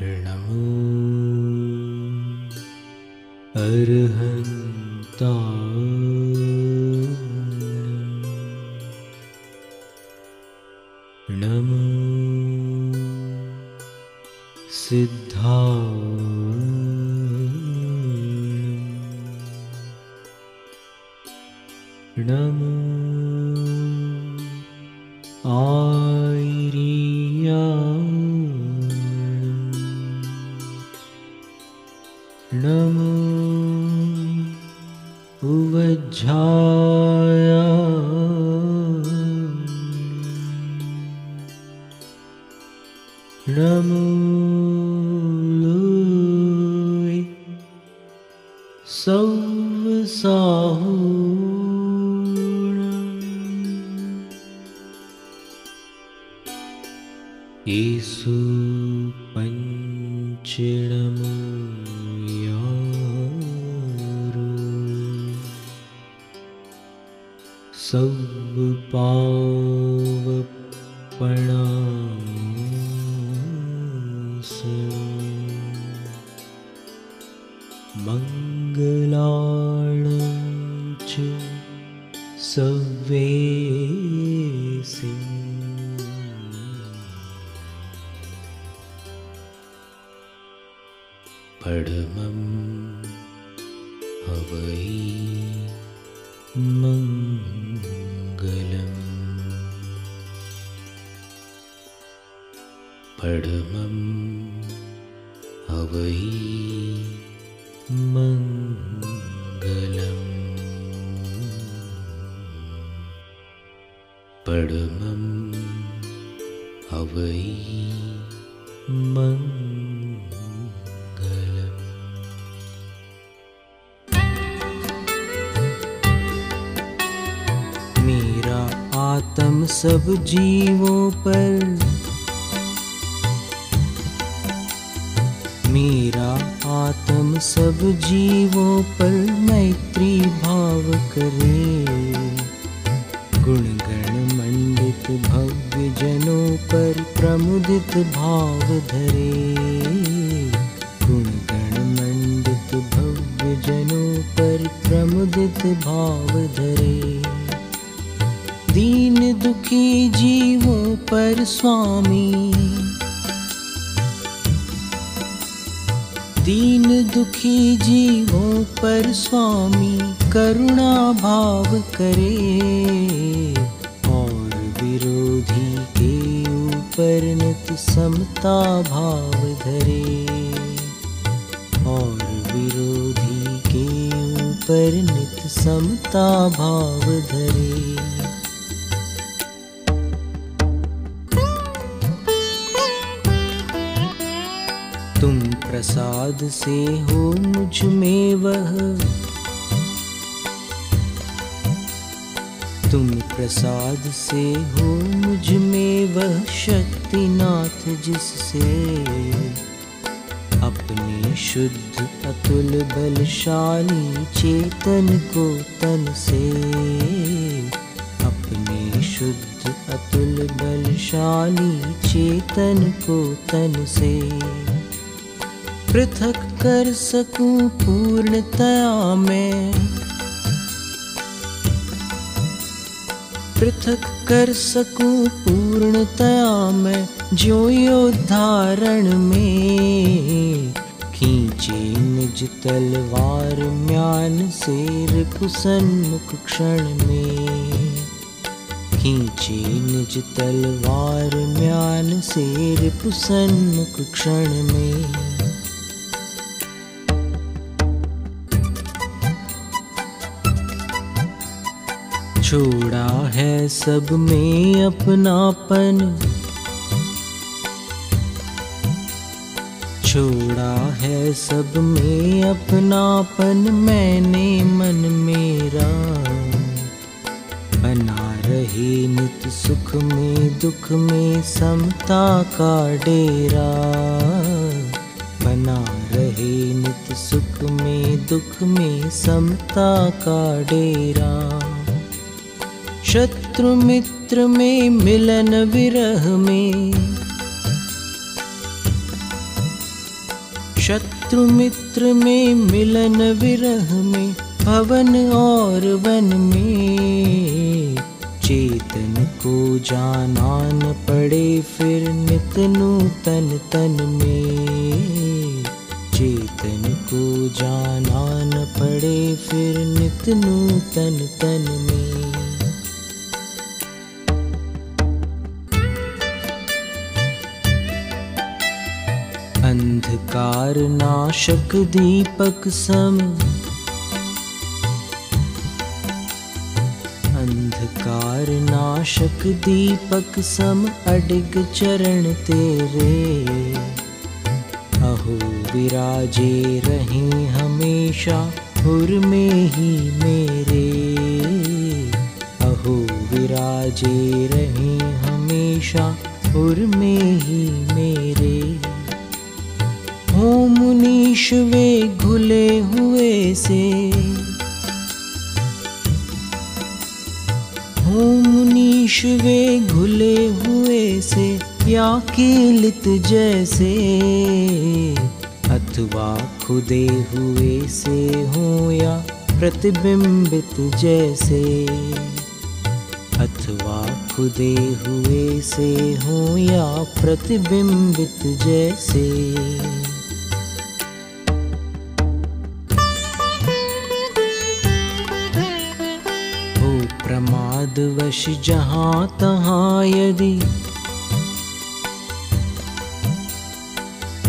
नमो अरहन्ताय नमो सिद्धाय नमो आयर्याय नमो उवज्झाय नमो लूय सौवसाहूण ईसु पंचणमो सब पावपणासनो मंगलार्णं च सव्येसिं परमं हवै मंगलम् परमं हवै मंगलम् परमं हवै मंगलम्। मेरा आत्म सब जीवों पर, मेरा आत्म सब जीवों पर मैत्री भाव करे। गुणगण मंडित भव्य जनों पर प्रमुदित भाव धरे। गुणगण मंडित भव्य जनों पर प्रमुदित भाव धरे। दीन दुखी जीवों पर स्वामी, दीन दुखी जीवों पर स्वामी करुणा भाव करे। और विरोधी के ऊपर नित समता भाव धरे। और विरोधी के ऊपर नित समता भाव धरे। तुम प्रसाद से हो मुझ में वह, तुम प्रसाद से हो मुझ में वह शक्तिनाथ जिससे अपने शुद्ध अतुल बलशाली चेतन को तन से, अपने शुद्ध अतुल बलशाली चेतन को तन से पृथक कर सकूं पूर्णतया मैं। पृथक कर सकूं पूर्णतया मैं ज्योयोद्धारण में। खींचे निज तलवार म्यान से रिपुसन्मुख क्षण में। खींचे निज तलवार म्यान से रिपुसन्मुख क्षण में। छोड़ा है सब में अपनापन, छोड़ा है सब में अपनापन मैंने मन मेरा। बना रहे नित सुख में दुख में समता का डेरा। बना रहे नित सुख में दुख में समता का डेरा। शत्रु मित्र में मिलन विरह में, शत्रु मित्र में मिलन विरह में, भवन और वन में। चेतन को जाना न पड़े फिर नित नूतन तन में। चेतन को जाना न पड़े फिर नित नूतन तन में। अंधकार नाशक दीपक सम, अंधकार नाशक दीपक सम अडिग चरण तेरे। अहो विराजे रहें हमेशा हुर में ही मेरे। अहो विराजे रहें हमेशा हुर में ही मेरे। हो मुनीश वे घुले हुए से, हो मुनीश वे घुले हुए से, या कीलित जैसे। अथवा खुदे हुए से हो या प्रतिबिंबित जैसे। अथवा खुदे हुए से हो या प्रतिबिंबित जैसे। प्रमादवश जहाँ तहाँ यदि,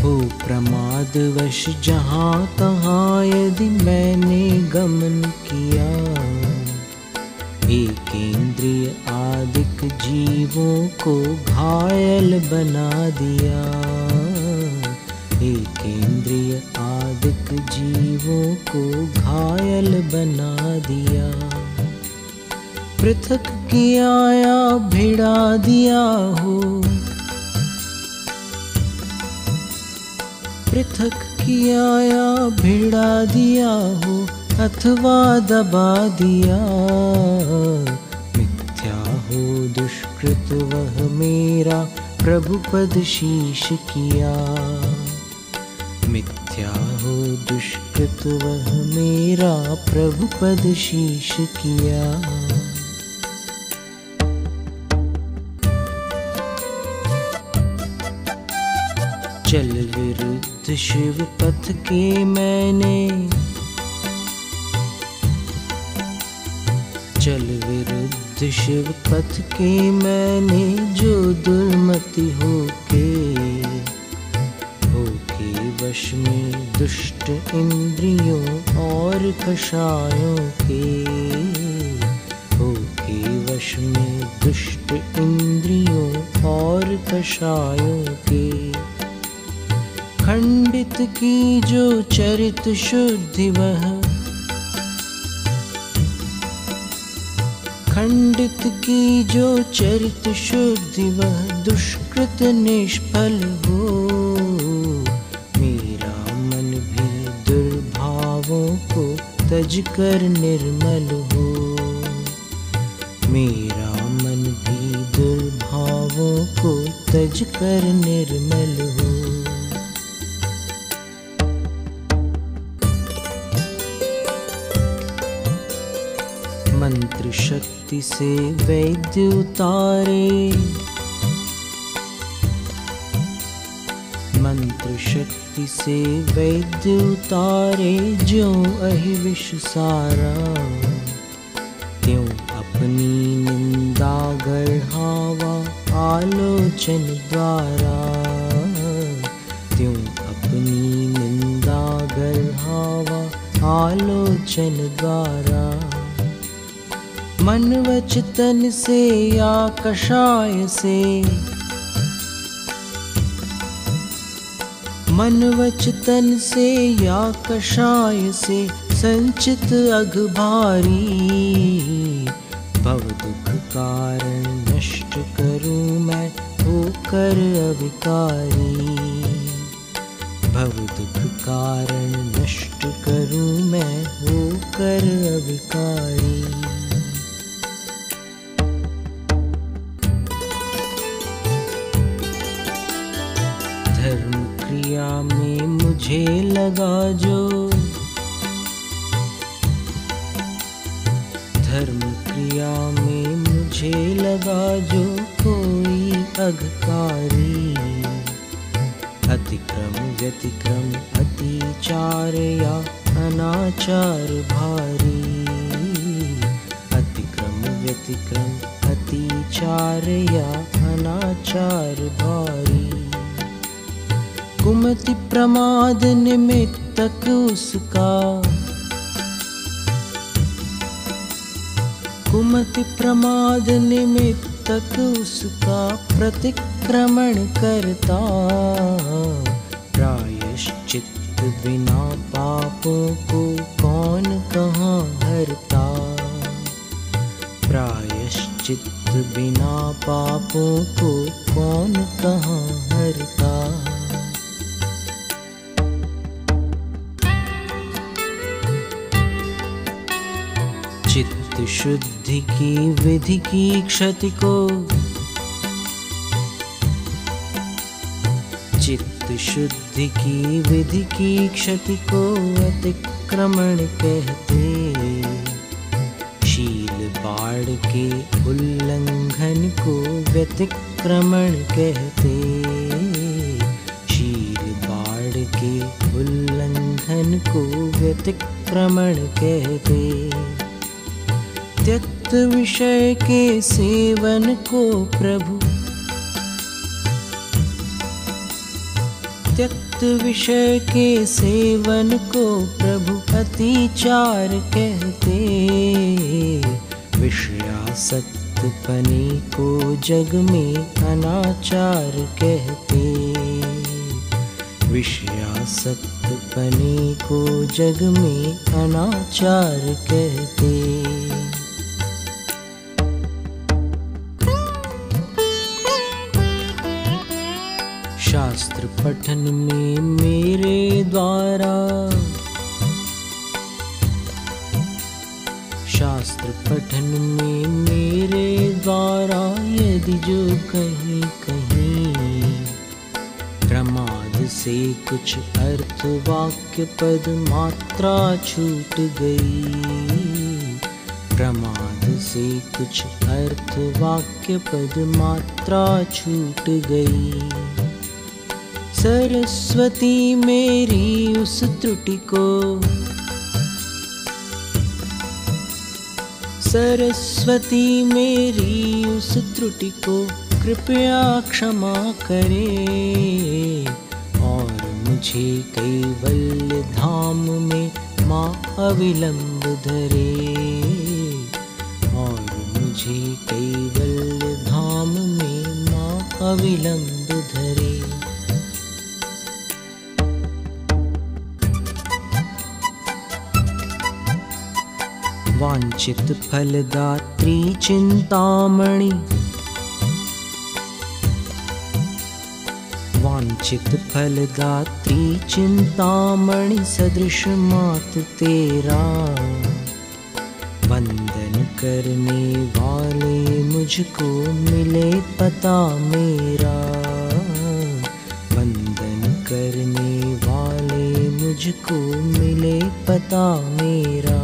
हो प्रमादवश जहाँ तहाँ यदि मैंने गमन किया। एक इंद्रिय आदिक जीवों को घायल बना दिया। एक इंद्रिय आदिक जीवों को घायल बना दिया। पृथक किया या भिड़ा दिया हो, पृथक किया या भिड़ा दिया हो, अथवा दबा दिया। मिथ्या हो दुष्कृत वह मेरा प्रभु पद शीश किया। मिथ्या हो दुष्कृत वह मेरा प्रभु पद शीश किया। चल विरुद्ध शिव पथ के मैंने, चल विरुद्ध शिव पथ के मैंने, जो दुर्मति होके वश में दुष्ट इंद्रियों और कषायों के। होके वश में दुष्ट इंद्रियों और कषायों के। खंडित की जो चरित शुद्धि वह, खंडित की जो चरित शुद्धि वह, दुष्कृत निष्फल हो। मेरा मन भी दुर्भावों को तज कर निर्मल हो। मेरा मन भी दुर्भावों को तज कर निर्मल हो। मंत्र शक्ति से वैद्य उतारे, मंत्र शक्ति से वैद्य उतारे, ज्यों अहिविष सारा। त्यों अपनी निंदा गढ़ावा आलोचन द्वारा। त्यों अपनी निंदा गढ़ावा आलोचन द्वारा। मन वच तन से या कषाय से, मन वच तन से या कषाय से, संचित अघ भारी। भव दुख कारण नष्ट करूं मैं होकर अविकारी। भव दुख कारण नष्ट करूं मैं होकर अविकारी। धर्म क्रिया में मुझे धर्म क्रिया में मुझे लगा जो कोई अघकारी, अतिक्रम व्यतिक्रम अतिचार या अनाचार भारी, अतिक्रम व्यतिक्रम अतिचार या अनाचार भारी। कुमति प्रमाद निमित्तक उसका, कुमति प्रमाद निमित्तक उसका प्रतिक्रमण करता, प्रायश्चित बिना पापों को कौन कहाँ हरता, प्रायश्चित बिना पापों को कौन कहाँ हरता। चित्त शुद्धि की विधि की क्षति को, चित्त शुद्धि की विधि की क्षति को अतिक्रमण कहते, शील बाढ़ के उल्लंघन को व्यतिक्रमण कहते, शील बाढ़ के उल्लंघन को व्यतिक्रमण कहते। त्यक्त विषय के सेवन को प्रभु, त्यक्त विषय के सेवन को प्रभु अतिचार कहते, विषयासक्तपने को जग में अनाचार कहते, विषयासक्तपने को जग में अनाचार कहते। शास्त्र पठन में मेरे द्वारा, शास्त्र पठन में मेरे द्वारा यदि जो कहीं कहीं प्रमाद से कुछ अर्थ वाक्य पद मात्रा छूट गई, प्रमाद से कुछ अर्थ वाक्य पद मात्रा छूट गई, सरस्वती मेरी उस त्रुटि को, सरस्वती मेरी उस त्रुटि को कृपया क्षमा करे, और मुझे कैवल्य धाम में माँ अविलंब धरे, और मुझे कैवल्य धाम में माँ अविलंब धरे। वांछित फलदात्री चिंतामणि, वांछित फलदात्री चिंतामणि सदृश मात तेरा, वंदन करने वाले मुझको मिले पता मेरा, वंदन करने वाले मुझको मिले पता मेरा।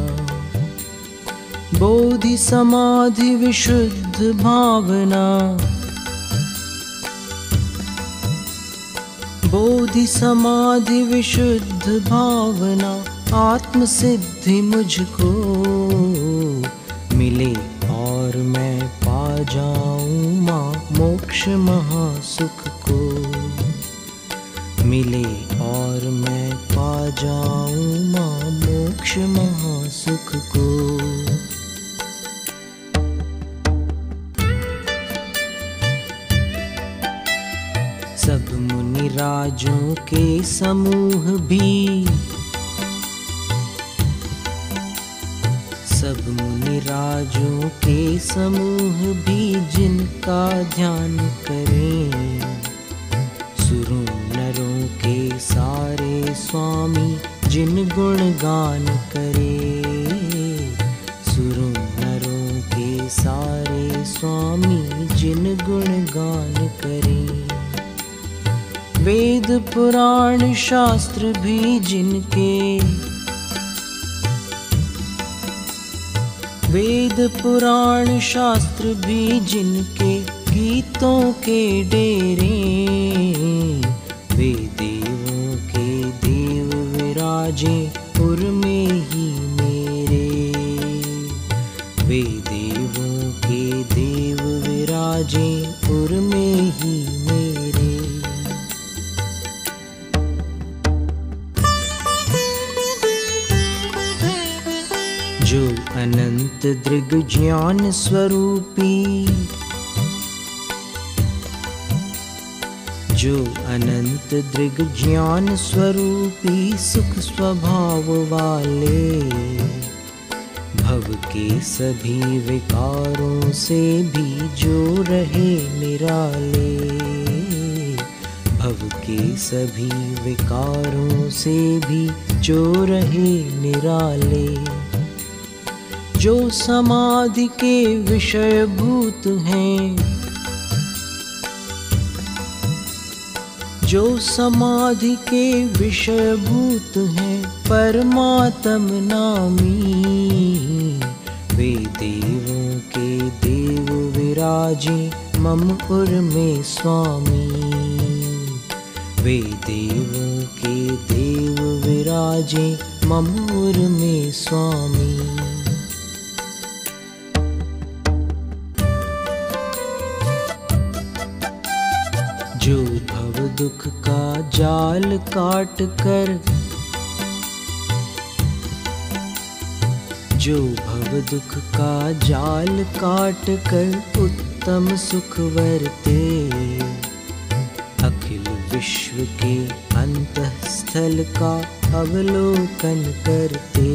बोधि समाधि विशुद्ध भावना, बोधि समाधि विशुद्ध भावना आत्म सिद्धि मुझको मिले, और मैं पा जाऊं माँ मोक्ष महासुख को, मिले और मैं पा जाऊं माँ मोक्ष महासुख को। सब मुनि राजों के समूह भी, सब मुनि राजों के समूह भी जिनका ध्यान करें, सुरों नरों के सारे स्वामी जिन गुण गान करे, सुरों नरों के सारे स्वामी जिन गुण गान करे। वेद पुराण शास्त्र भी जिनके, वेद वेद पुराण शास्त्र भी जिनके गीतों के डेरे, वे देवों के देव विराजे पुर में ही मेरे, वे देवों के देव विराजे पुर में ही मेरे। जो अनंत दृग ज्ञान स्वरूपी, जो अनंत दृग ज्ञान स्वरूपी सुख स्वभाव वाले, भव के सभी विकारों से भी जो रहे निराले, भव के सभी विकारों से भी जो रहे निराले। जो समाधि के विषय भूत हैं, जो समाधि के विषय भूत हैं परमात्म नामी, वे देवों के देव विराजे मम उर में स्वामी, वे देवों के देव विराजे मम उर में स्वामी। जो भव दुख का जाल काट कर, जो भव दुख का जाल काट कर उत्तम सुख वरते, अखिल विश्व के अंतःस्थल का अवलोकन करते,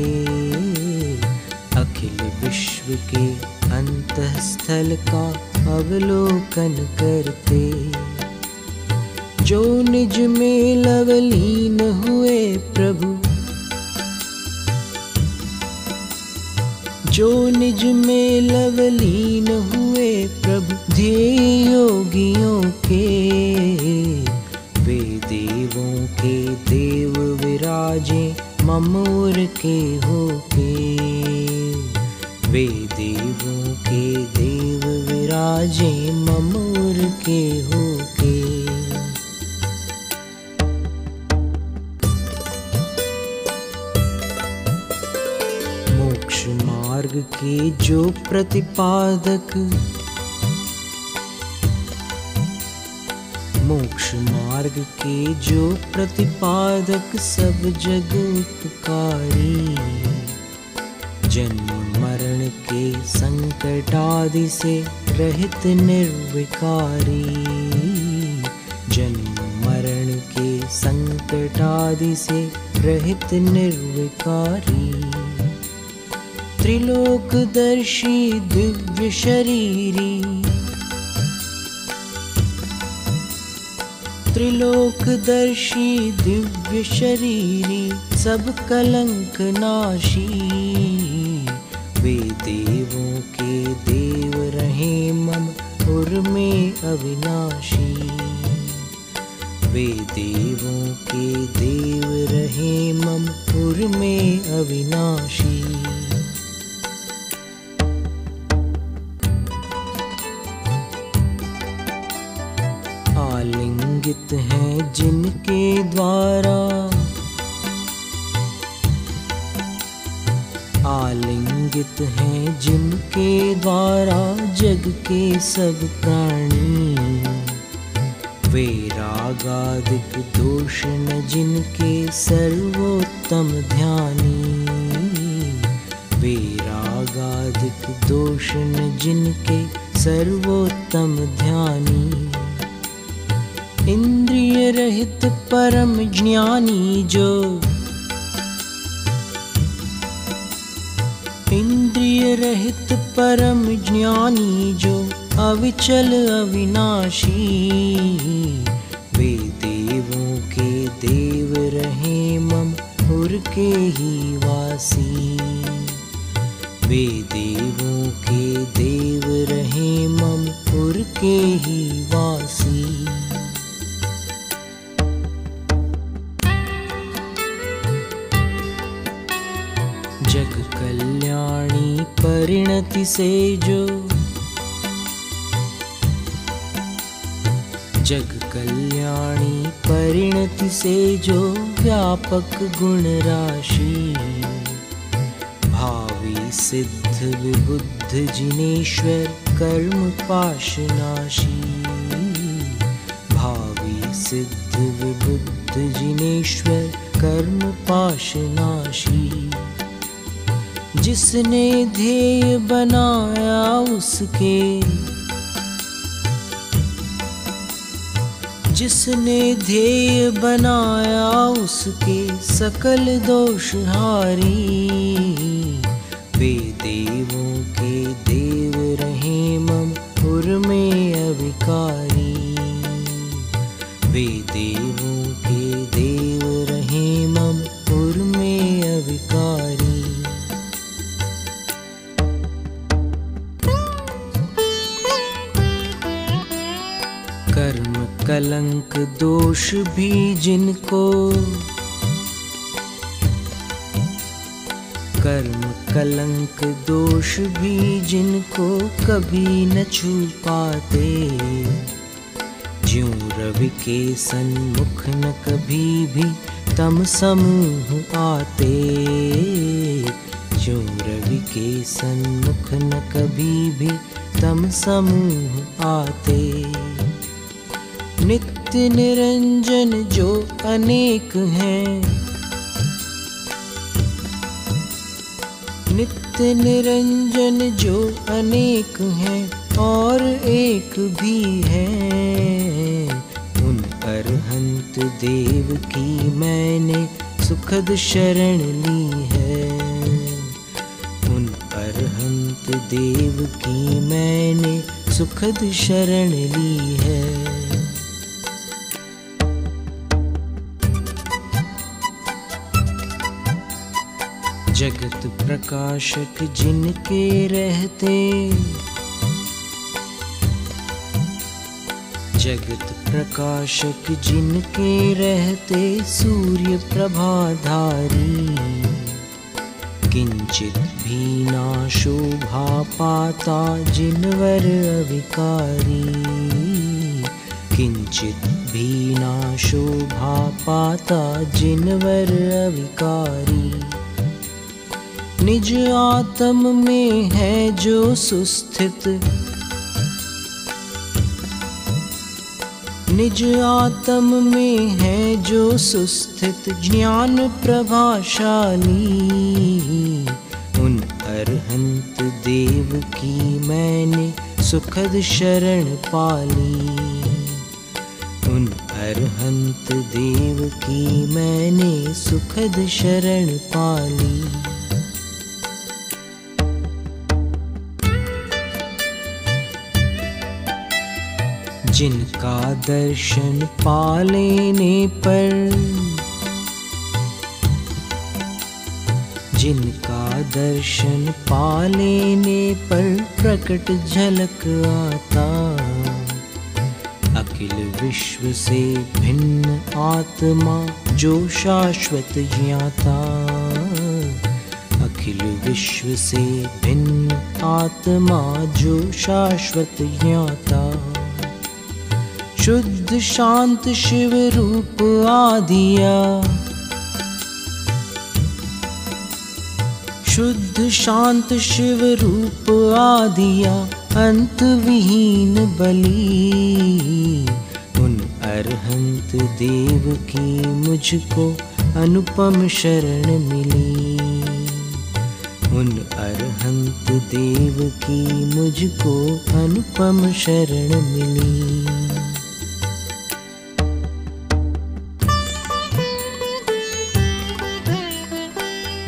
अखिल विश्व के अंतःस्थल का अवलोकन करते। जो निज में लवलीन हुए प्रभु, जो निज में लवलीन हुए प्रभु ध्येय योगियों के, वे देवों के देव विराजे मम उर के होके, वे देवों के देव विराजे मम उर के होके। मोक्ष मार्ग के जो प्रतिपादक, मोक्ष मार्ग के जो प्रतिपादक सब जग उपकारी, जन्म मरण के संकट आदि से रहित निर्विकारी, जन्म मरण के संकट आदि से रहित निर्विकारी। त्रिलोकदर्शी दिव्य शरीरी, त्रिलोकदर्शी दिव्य शरीरी सब कलंक नाशी, वे देवों के देव रहे मम उर में अविनाशी, वे देवों के देव रहे मम उर में अविनाशी। आलिंगित हैं जिनके द्वारा, आलिंगित हैं जिनके द्वारा जग के सब प्राणी, वे रागादिक दोष न जिनके सर्वोत्तम ध्यानी, वे रागादिक दोष न जिनके सर्वोत्तम ध्यानी। इंद्रिय रहित परम ज्ञानी जो, इंद्रिय रहित परम ज्ञानी जो अविचल अविनाशी, वे देवों के देव रहे मम उर के ही वासी, वे देवों के देव रहे मम उर के ही वासी। जग कल्याणी परिणति से जो, जग कल्याणी परिणति से जो व्यापक गुण राशि, भावी सिद्ध विबुद्ध जिनेश्वर कर्म पाशनाशी, भावी सिद्ध विबुद्ध जिनेश्वर कर्म पाशनाशी। जिसने ध्येय बनाया उसके, जिसने ध्येय बनाया उसके सकल दोष हारी, वे देवों के देव रहे मम उर में अविकारी, वे देवों के देव रहे मम उर में अविकारी। कर्म कलंक दोष भी जिनको, कर्म कलंक दोष भी जिनको कभी न छू पाते, ज्यों रवि के सन्मुख न कभी भी तम समूह आते, ज्यों रवि के सन्मुख न कभी भी तम समूह आते। नित्य निरंजन जो अनेक हैं, नित्य निरंजन जो अनेक हैं और एक भी है, उन अरहंत देव की मैंने सुखद शरण ली है, उन अरहंत देव की मैंने सुखद शरण ली है। जगत प्रकाशक जिनके रहते, जगत प्रकाशक जिनके रहते सूर्य प्रभाधारी, किंचित भी ना शोभा पाता जिनवर अविकारी, किंचित भी ना शोभा पाता जिनवर अविकारी। निज आत्म में है जो सुस्थित, निज आत्म में है जो सुस्थित ज्ञान प्रभाशाली, उन अरहंत देव की मैंने सुखद शरण पाली, उन अरहंत देव की मैंने सुखद शरण पाली। जिनका दर्शन पा लेने पर, जिनका दर्शन पा लेने पर प्रकट झलक आता, अखिल विश्व से भिन्न आत्मा जो शाश्वत ज्ञाता, अखिल विश्व से भिन्न आत्मा जो शाश्वत ज्ञाता। शुद्ध शांत शिव रूप आदिया, शुद्ध शांत शिव रूप आदिया अंत विहीन बली, उन अरहंत देव की मुझको अनुपम शरण मिली, उन अरहंत देव की मुझको अनुपम शरण मिली।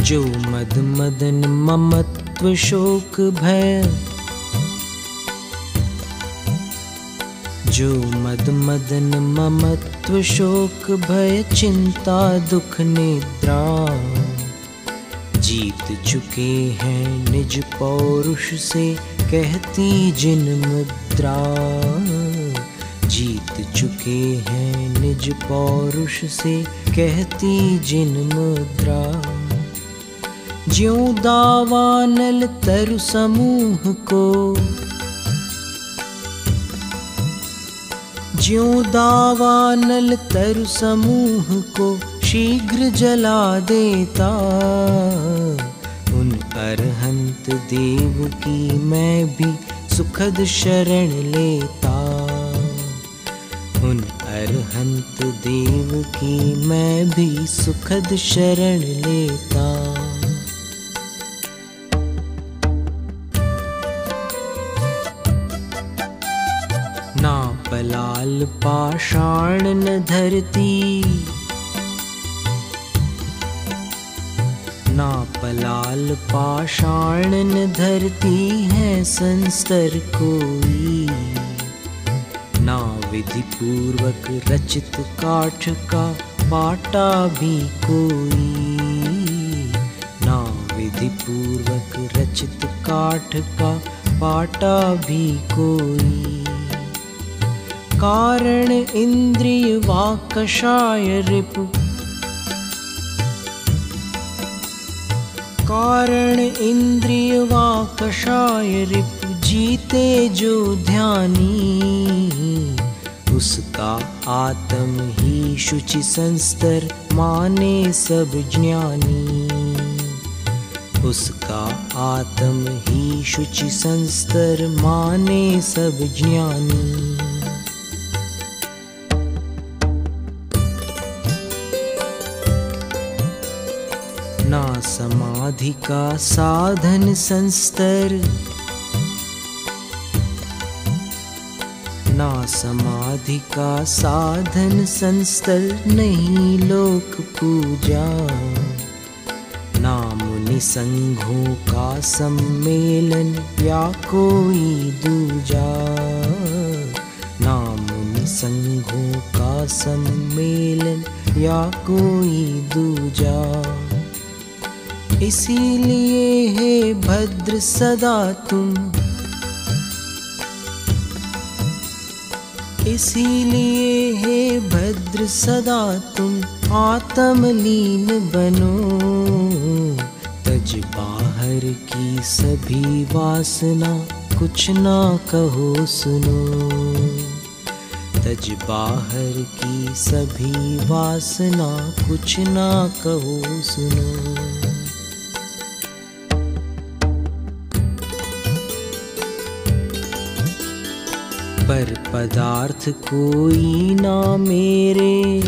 जो मद मदन ममत्व शोक भय, जो मद मदन ममत्व शोक भय चिंता दुख निद्रा, जीत चुके हैं निज पौरुष से कहती जिन मुद्रा, जीत चुके हैं निज पौरुष से कहती जिन मुद्रा। ज्यों दावानल तरु समूह को, ज्यों दावानल तरु समूह को शीघ्र जला देता, उन अरहंत देव की मैं भी सुखद शरण लेता। उन अरहंत देव की मैं भी सुखद शरण लेता। ना पलाल पाषाण न धरती, ना पलाल पाषाण न धरती है संस्तर कोई, ना विधि पूर्वक रचित काठ का पाटा भी कोई, ना विधि पूर्वक रचित काठ का पाटा भी कोई। कारण इंद्रिय वा कषाय रिपु, कारण इंद्रिय वा कषाय रिपु जीते जो ध्यानी, उसका आत्म ही शुचि संस्तर माने सब ज्ञानी, उसका आत्म ही शुचि संस्तर माने सब ज्ञानी। ना समाधि का साधन संस्तर, ना समाधि का साधन संस्तर नहीं लोक पूजा, ना मुनि संघों का सम्मेलन या कोई दूजा, ना मुनि संघों का सम्मेलन या कोई दूजा। इसीलिए हे भद्र सदा तुम, इसीलिए हे भद्र सदा तुम आत्मलीन बनो, तज बाहर की सभी वासना कुछ ना कहो सुनो, तज बाहर की सभी वासना कुछ ना कहो सुनो। पर पदार्थ कोई ना मेरे,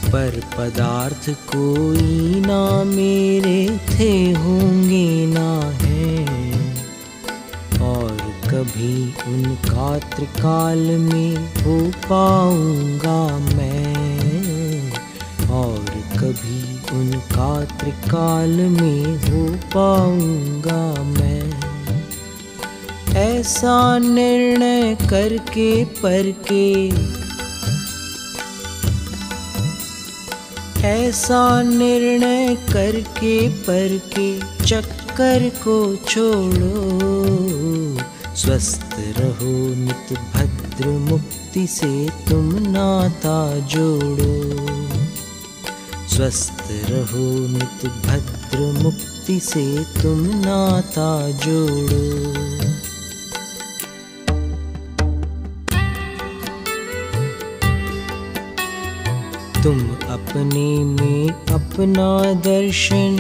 पर पदार्थ कोई ना मेरे थे होंगे ना हैं, और कभी उनका त्रिकाल में हो पाऊंगा मैं, और कभी उनका त्रिकाल में हो पाऊंगा मैं। ऐसा निर्णय करके परके, ऐसा निर्णय करके परके चक्कर को छोड़ो, स्वस्थ रहो नित भद्र मुक्ति से तुम नाता जोड़ो, स्वस्थ रहो नित भद्र मुक्ति से तुम नाता जोड़ो। तुम अपने में अपना दर्शन,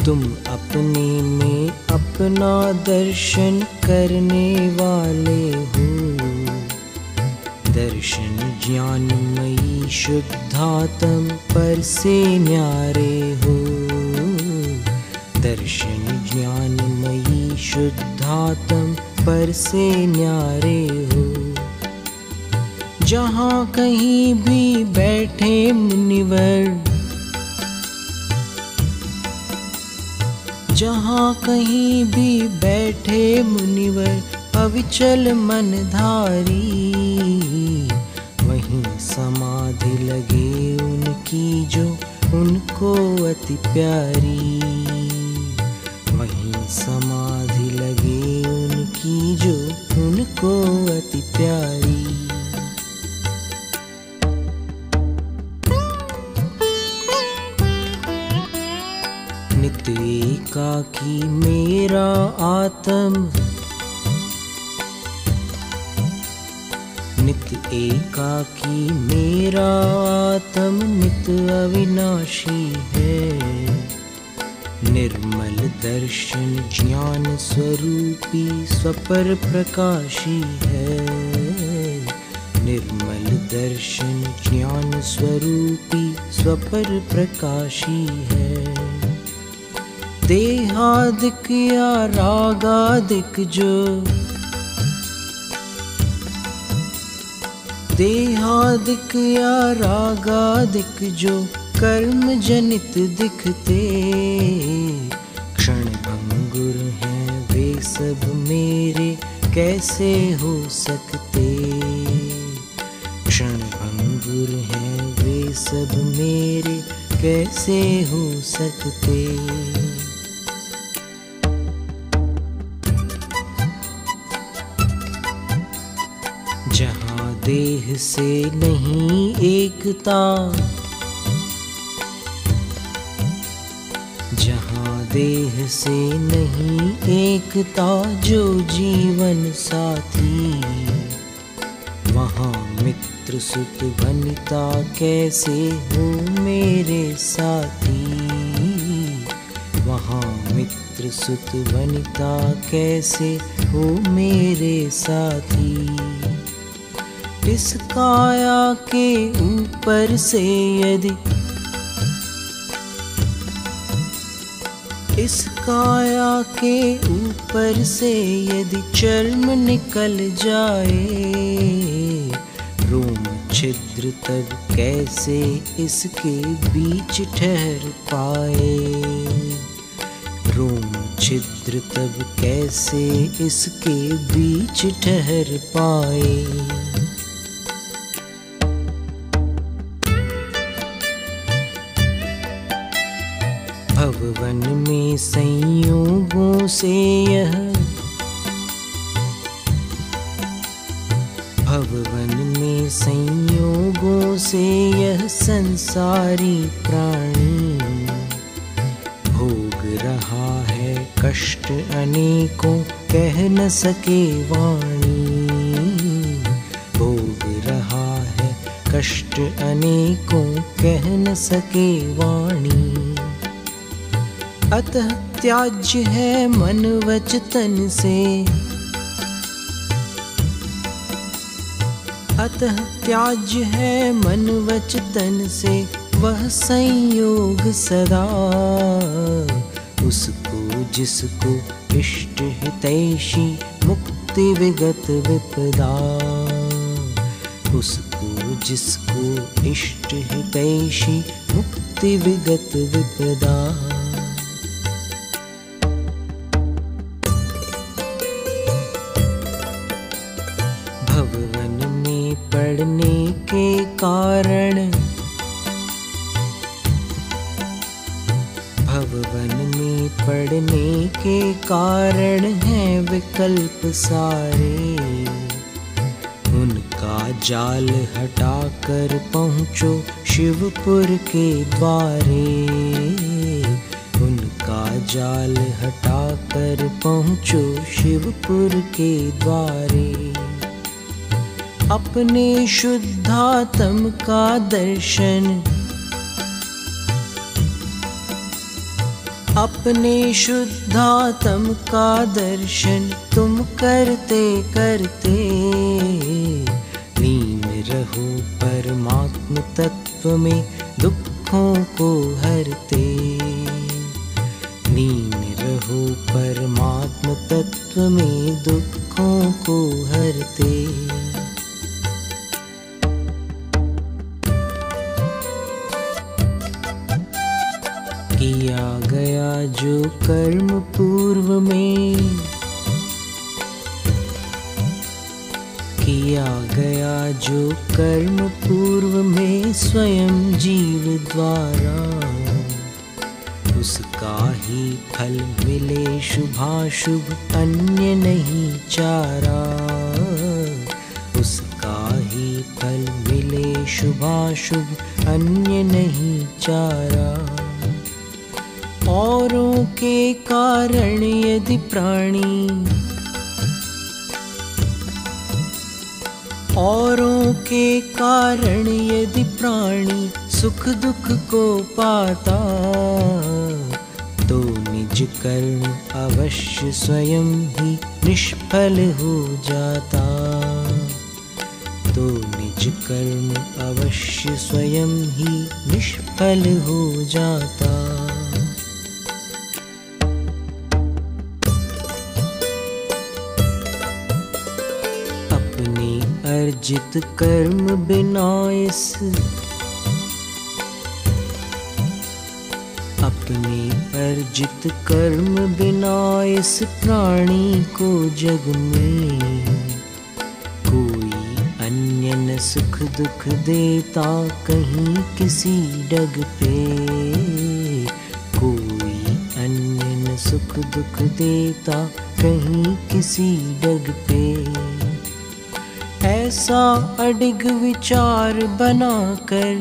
तुम अपने में अपना दर्शन करने वाले हो, दर्शन ज्ञानमयी शुद्धात्म पर से न्यारे हो, दर्शन ज्ञानमयी शुद्धात्म पर से न्यारे हो। जहाँ कहीं भी बैठे मुनिवर, जहाँ कहीं भी बैठे मुनिवर अविचल मनधारी, वहीं समाधि लगे उनकी जो उनको अति प्यारी, वहीं समाधि लगे उनकी जो उनको अति प्यारी। एकाकी मेरा आत्म, नित एकाकी मेरा आत्म नित अविनाशी है। निर्मल दर्शन ज्ञान स्वरूपी स्वपर प्रकाशी है। निर्मल दर्शन ज्ञान स्वरूपी स्वपर प्रकाशी है। देहादिक या रागादिक जो, देहादिक या रागादिक जो कर्म जनित दिखते, क्षण भंगुर हैं वे सब मेरे कैसे हो सकते। क्षण भंगुर हैं वे सब मेरे कैसे हो सकते। जहाँ देह से नहीं एकता, जहाँ देह से नहीं एकता जो जीवन साथी, वहाँ मित्र सुत वनिता कैसे हो मेरे साथी। वहाँ मित्र सुत वनिता कैसे हो मेरे साथी। इस काया के ऊपर से यदि, इस काया के ऊपर से यदि चर्म निकल जाए, रोम छिद्र तब कैसे इसके बीच ठहर पाए। रोम छिद्र तब कैसे इसके बीच ठहर पाए। भवन में संयोगों से यह, भवन में संयोगों से यह संसारी प्राणी भोग रहा है कष्ट अनेकों कह न सके वाणी। भोग रहा है कष्ट अनेकों कह न सके वाणी। अतः त्याज्य है मन वच तन से, अतः त्याज्य है मन वच तन से वह संयोग सदा। उसको जिसको इष्ट हितैषी मुक्ति विगत विपदा। उसको जिसको इष्ट हितैषी मुक्ति विगत विपदा। भवन में पड़ने के कारण, भवन में पड़ने के कारण हैं विकल्प सारे। उनका जाल हटाकर पहुँचो शिवपुर के द्वारे। उनका जाल हटाकर पहुँचो शिवपुर के द्वारे। अपने शुद्धात्म का दर्शन, अपने शुद्धात्म का दर्शन तुम करते करते लीन रहो परमात्म तत्व में दुखों को हरते। लीन रहो परमात्म तत्व में दुखों को हरते। किया गया जो कर्म पूर्व में, किया गया जो कर्म पूर्व में स्वयं जीव द्वारा, उसका ही फल मिले शुभाशुभ अन्य नहीं चारा। उसका ही फल मिले शुभाशुभ अन्य नहीं चारा। औरों के कारण यदि प्राणी, औरों के कारण यदि प्राणी सुख दुख को पाता, तो निज कर्म अवश्य स्वयं ही निष्फल हो जाता। तो निज कर्म अवश्य स्वयं ही निष्फल हो जाता। अपने अर्जित कर्म बिना इस, अपने अर्जित कर्म बिना इस प्राणी को जग में कोई अन्य न सुख दुख देता कहीं किसी डग पे। कोई अन्य न सुख दुख देता कहीं किसी डग पे। ऐसा अडिग विचार बनाकर,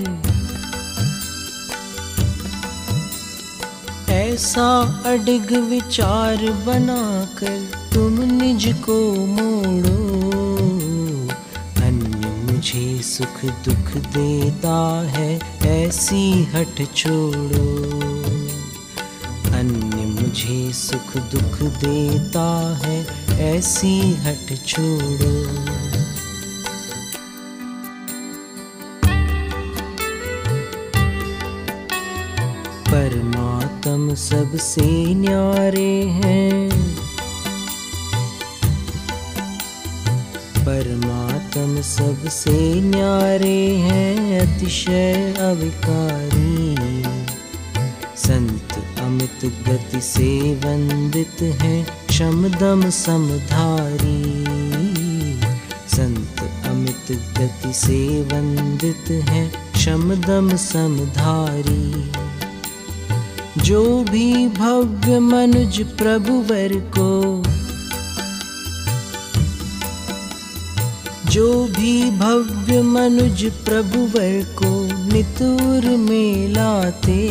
ऐसा अडिग विचार बनाकर तुम निज को मोड़ो। अन्य मुझे सुख दुख देता है ऐसी हट छोड़ो। अन्य मुझे सुख दुख देता है ऐसी हट छोड़ो। परमात्म सबसे न्यारे हैं, परमात्म सबसे न्यारे हैं अतिशय अविकारी। संत अमित गति से वंदित हैं शम दम समधारी। संत अमित गति से वंदित हैं शम दम समधारी। जो भी भव्य मनुज प्रभुवर को, जो भी भव्य मनुज प्रभुवर को नितूर में लाते,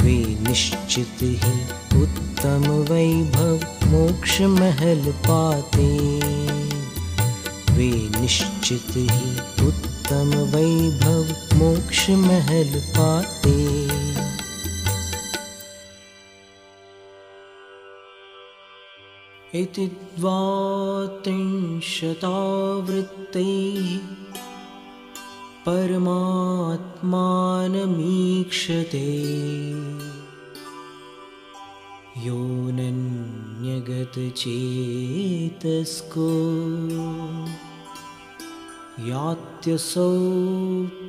वे निश्चित ही उत्तम वैभव मोक्ष महल पाते। वे निश्चित ही उत्तम वैभव मोक्ष महल पाते। इति द्वात्रिंशतावृत्तैः परमात्मानमीक्षते। योऽनन्यगतचेतसको यात्यसौ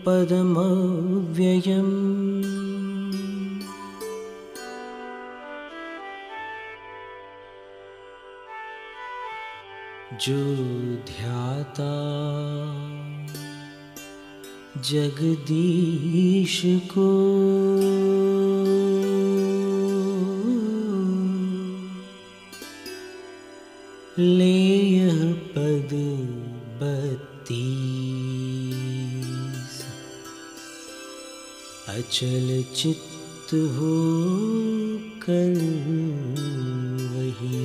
पदमव्ययम्। जो ध्याता जगदीश को, ले यह पद 32। अचल चित्त हो कर वही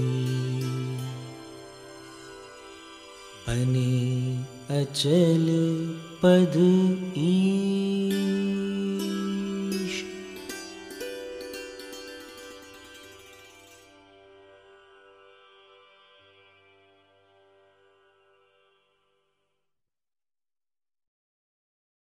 बने अचल पद ई।